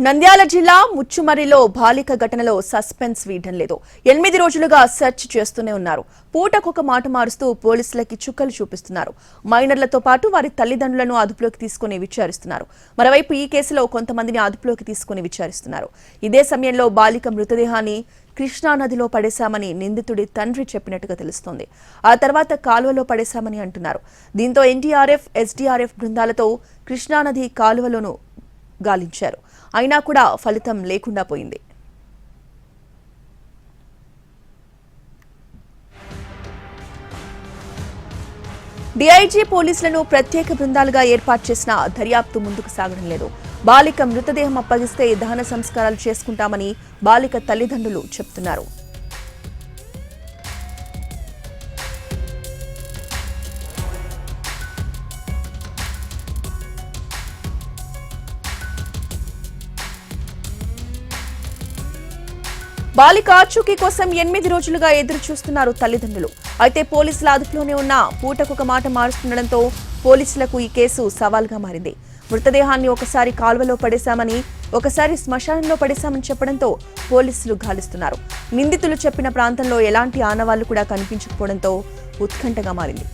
నంద్యాల జిల్లా ముచ్చుమర్రిలో బాలిక ఘటనలో సస్పెన్స్ వీడడం లేదు. 8 రోజులుగా సెర్చ్ చేస్తూనే ఉన్నారు. పూటకొక మాట మారుస్తూ పోలీసులకి చుక్కలు చూపిస్తున్నారు. మైనర్లతో పాటు వారి తల్లిదండ్రులను అదుపులోకి తీసుకుని విచారిస్తున్నారు. మరోవైపు ఈ కేసులో కొంతమందిని అదుపులోకి తీసుకుని విచారిస్తున్నారు. ఇదే సమయంలో బాలిక మృతదేహాన్ని కృష్ణానదిలో పడేశామని నిందితుడి తండ్రి చెప్పినట్టుగా తెలుస్తోంది. ఆ తర్వాత కాలువలో పడేశామని అంటున్నారు. దీంతో ఎన్డీఆర్ఎఫ్, ఎస్డీఆర్ఎఫ్ బృందాలతో కృష్ణానది కాలువలోనూ గాలించారు. అయినా కూడా ఫలితం లేకుండా పోయింది. డీఐజీ పోలీసులను ప్రత్యేక బృందాలుగా ఏర్పాటు చేసిన దర్యాప్తు ముందుకు సాగడం లేదు. బాలిక మృతదేహం అప్పగిస్తే దహన సంస్కారాలు చేసుకుంటామని బాలిక తల్లిదండ్రులు చెప్తున్నారు. బాలిక ఆచూకీ కోసం 8 రోజులుగా ఎదురు చూస్తున్నారు తల్లిదండ్రులు. అయితే పోలీసుల అదుపులోనే ఉన్న పూటకొక మాట మారుస్తుండటంతో పోలీసులకు ఈ కేసు సవాల్గా మారింది. మృతదేహాన్ని ఒకసారి కాల్వలో పడేశామని, ఒకసారి శ్మశానంలో పడేశామని చెప్పడంతో పోలీసులు గాలిస్తున్నారు. నిందితులు చెప్పిన ప్రాంతంలో ఎలాంటి ఆనవాళ్లు కూడా కనిపించకపోవడంతో ఉత్కంఠగా మారింది.